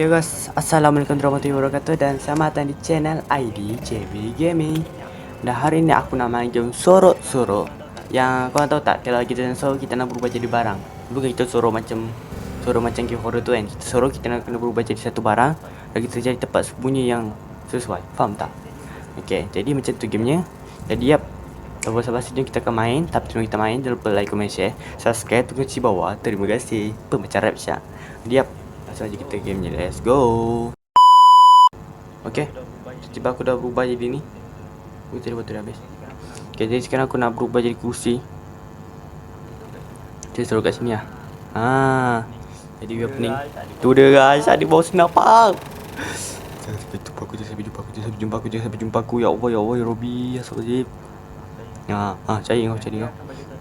Ya guys, Assalamualaikum warahmatullahi wabarakatuh dan selamat datang di channel ID JB Gaming. Dan hari ini aku nak main game sorok-sorok. Yang kau tahu tak, kalau kita nak sorok kita nak berubah jadi barang. Bukan kita sorok macam game horror tu kan. Kita sorok kita nak kena berubah jadi satu barang dan kita jadi tempat sembunyi yang sesuai. Faham tak? Okey, jadi macam tu gamenya. Jadi yap, tanpa basa-basi kita akan main. Tapi sebelum kita main, jangan lupa like, comment, share, subscribe, tunggu di bawah. Terima kasih. Macam rap syak. Jadi yap, langsung aja kita gamenya. Let's go. Okay, tiba aku dah berubah jadi ni. Tadi batu dah habis. Okay, jadi sekarang aku nak berubah jadi kursi. Kita taruh kat sini lah. Jadi opening. Tu dia guys, ada bawah senapak. Sampai jumpa aku. Ya Allah, ya Robby, astagfirullah. Cari kau.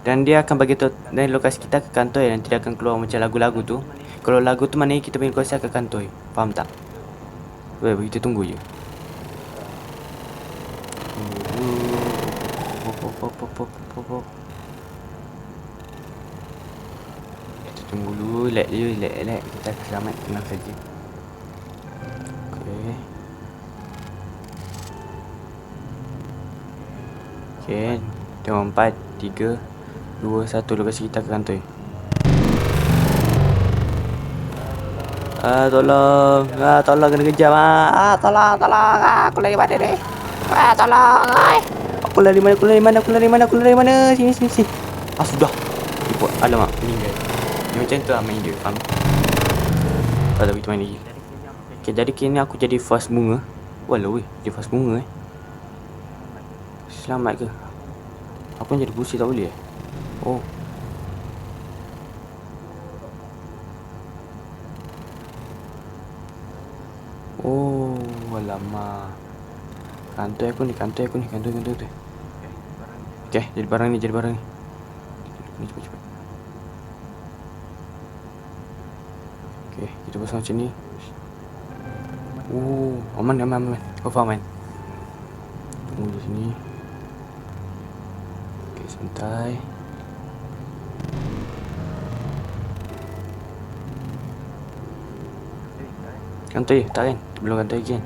Dan dia akan bagi tahu dari lokasi kita ke kantoi. Nanti dia akan keluar macam lagu-lagu tu. Kalau lagu tu maknanya kita punya kuasa ke kantoi. Faham tak? Kita tunggu je. Kita tunggu dulu. Lag. Kita akan selamat. Tenang saja. Okay. Tengok 4, 3, 2, 1. Lokasi kita ke kantoi. Tolong kena kejam. Tolong. Aku lari mana ni? Tolong. Aku lari mana? Sini. Sudah. Alamak, meninggal. Dia macam tu lah main dia, faham? Tak tahu kita main lagi. Okay, jadi kini aku jadi fast bunga. Walau jadi fast bunga Selamat ke? Aku yang jadi kursi tak boleh alamak. Kantoi aku ni. Okay, jadi barang ni. Cepat. Okay, kita pasang macam ni. Aman. Kau faham kan? Tunggu di sini. Okay, santai. Kantoi, tak kan? Belum kantoi kan?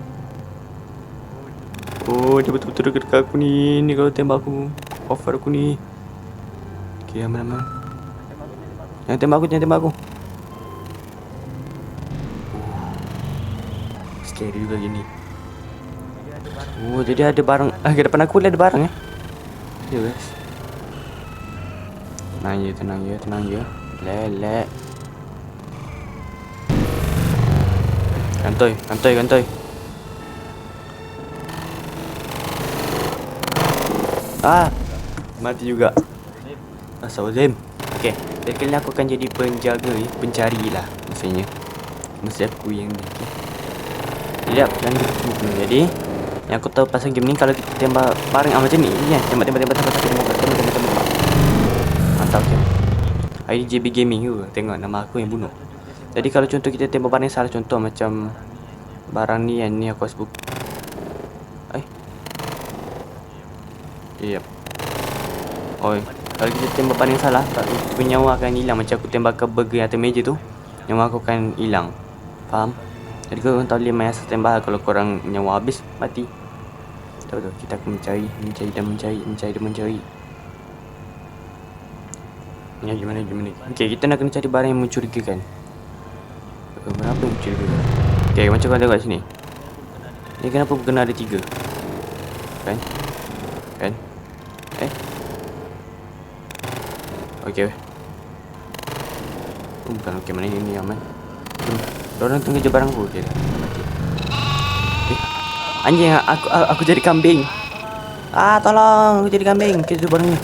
Dia betul-betul dekat aku ni. Ni kalau tembak aku, offer aku ni. Okay, aman. Jangan tembak aku. Scary juga gini. Jadi ada barang. Ke depan aku ada barang Ya guys. Tenang je. Lelek. Kantoi. Mati juga. Astagfirullahaladzim. Okay, dari kali ni aku akan jadi penjaga pencari lah maksudnya. Mesti aku yang ni. Lihat, jangan gitu. Jadi yang aku tahu pasal game ni, kalau kita tembak barang macam ni kan, tembak. Mantap je. ID JB Gaming tu. Tengok nama aku yang bunuh. Jadi kalau contoh kita tembak barang salah, contoh macam barang ni yang ni aku sebut. Yep. Kalau kita tembak barang salah, kita punya nyawa akan hilang. Macam aku tembak ke burger atau meja tu, nyawa aku akan hilang. Faham? Jadi korang tak boleh main asal tembak. Kalau korang nyawa habis, mati. Tahu. Kita akan mencari. Ya, gimana? Okay, kita nak kena cari barang yang mencurigakan. Berapa yang mencurigakan? Okay, macam kau tengok sini. Ni kenapa kena ada 3? Kan? Okay. Bukan okay, mana ni aman. Diorang tunggu je barang aku. Okay dah. Anjing, aku jadi kambing. Tolong, aku jadi kambing. Okay, tu barangnya.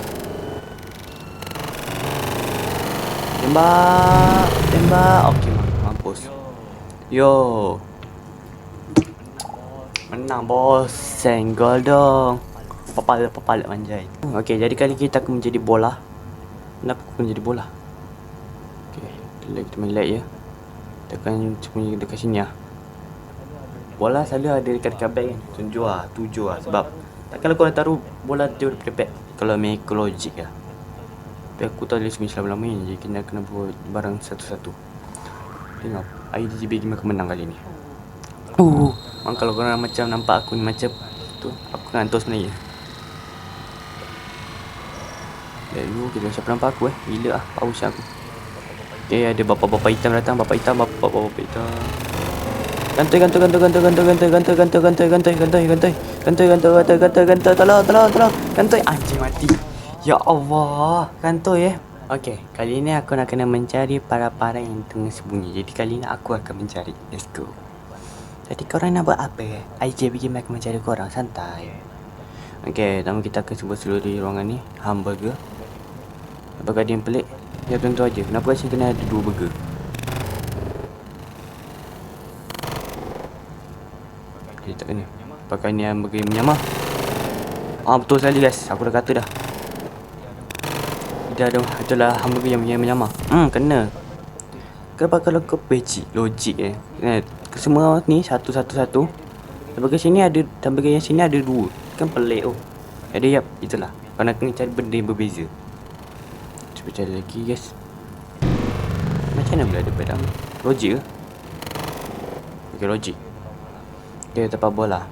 Tembak. Okay, mampus. Yo. Menang bos. Senggol dong. Papal manjai. Okay, jadi kali kita akan menjadi bola. Kenapa aku menjadi bola? Okay, kita main lag ya. Kita akan sembunyi dekat sini lah. Bola selalu ada dekat bag kan. Tujuh lah. Sebab tak kalau korang taruh bola dia daripada bag. Kalau make logik lah. Tapi aku tak boleh sembunyi selama-lama ni. Jadi kita kena buat barang satu-satu. Tengok, IDGB Game akan menang kali ni. Kalau korang macam nampak aku ni macam tu, aku ngantuk sebenarnya. Lalu kita siapa nampak aku gila lah, paus aku. Okay, ada bapa-bapa hitam datang, bapa hitam. Gantoi, tolong. Gantoi, anjing mati. Ya Allah, gantoi Okay, kali ni aku nak kena mencari para-para yang tengah sembunyi. Jadi kali ni aku akan mencari. Let's go. Jadi korang nak buat apa? IJ bikin aku mencari korang, santai. Okay, pertama kita akan cuba seluruh di ruangan ni. Hamburger. Apakah dia yang pelik? Ya tentu aja. Kenapa sini kena ada 2 burger? Okay, tak kena. Apakah ni hamburger yang menyamar? Betul sekali guys. Aku dah kata dah. Itulah hamburger yang menyamar. Kena. Kenapa kalau kau logik semua ni satu. Hamburger sini ada, hamburger yang sini ada 2. Kan pelik Yap, itulah. Kau nak kena cari benda yang berbeza. Cuba cari lagi guys. Macam mana boleh ada pedang? Logik ke? Okay, logik. Okay, tempat bola.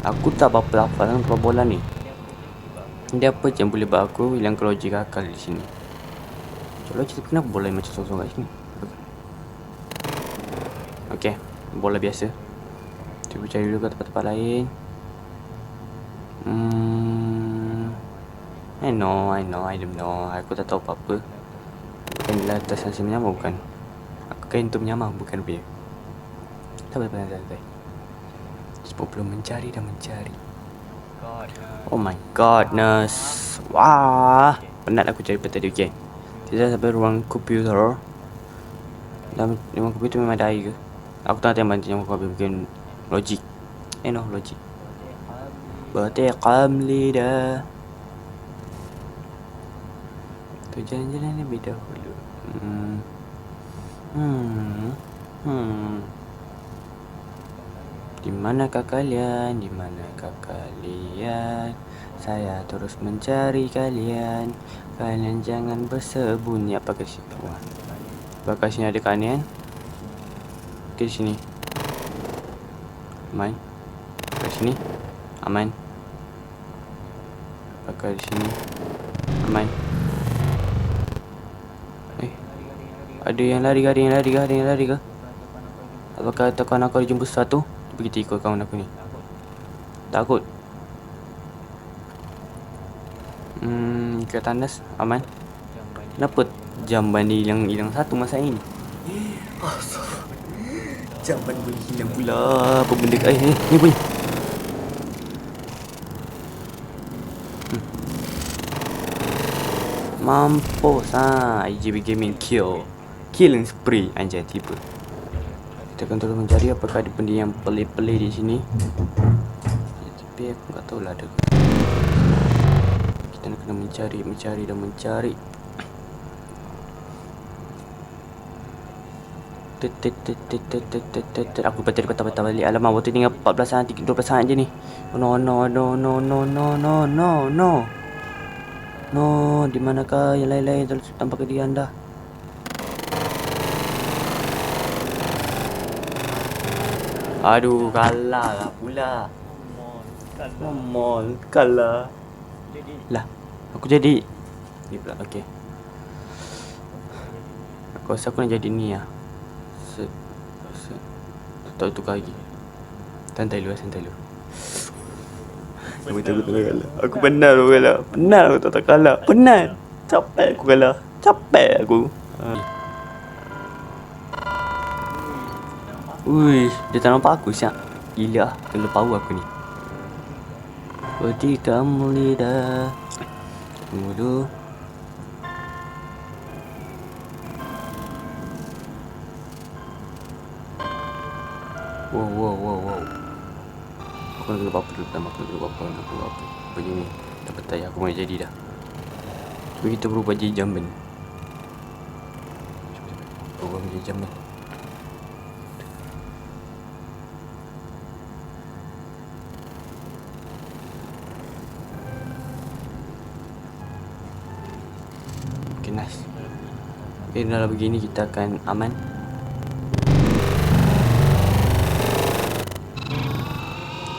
Aku tak apa-apa dengan tempat bola ni. Dia apa je yang boleh buat aku hilang logik akal di sini. Logik tu kenapa bola macam sorang kat sini? Okay, bola biasa. Cuba cari dulu ke tempat-tempat lain. I don't know. Aku tak tahu apa-apa. Bukan di atas nasi menyamar, bukan. Aku kain tu menyamar, bukan dia. Santai. Sebab belum mencari dan mencari. Oh my godness. Wah, penat aku cari tadi. Okay, kita sampai ruang komputer. Dalam ruang komputer memang ada air ke? Aku tak tahu yang komputer mungkin logik. Logik. Batiqam lidah. Tu jalan-jalan lebih dahulu. Di manakah kalian? Saya terus mencari kalian. Kalian jangan bersembunyi. Apakah sini? Apakah sini ada kalian? Ke sini. Aman. Ke sini. Aman. Apakah di sini? Aman. Ada yang lari ke? Apakah kawan aku dijumpa sesuatu? Begitu ikut kawan aku ni. Takut. Ke tandas. Aman. Kenapa jamban ni hilang satu masa ini? Jamban boleh hilang pula. Apa benda ni bunyi? Mampus IJB Gaming killing spree. Anjay, tiba. Kita akan terus mencari apakah ada benda yang pelik-pelik di sini. Tapi aku tak tahulah ada. Kita nak kena mencari. Aku patah balik. Alamak, waktu tinggal 14 saat 12 saat je ni. No. Di manakah yang lain-lain tanpa ke dia anda? Aduh, kalah lah pula. Kalah. Lah, aku jadi ni pula. Okay, aku rasa aku nak jadi ni lah. Tak tukar lagi. Santai lu. Aku tak kalah. Aku penat aku kalah. Aku tak kalah. Penat. Capek aku kalah. Ui, dia tak nampak aku siap. Gila lah, kena power aku ni. Berarti kamu lidah. Tunggu dulu. Wow. Aku nak kena apa dulu pertama. Aku nak kena apa. Baju ni tak petai, aku boleh jadi dah. Cuba kita berubah jadi jamban. Okay, nice. Okay, dalam begini kita akan aman.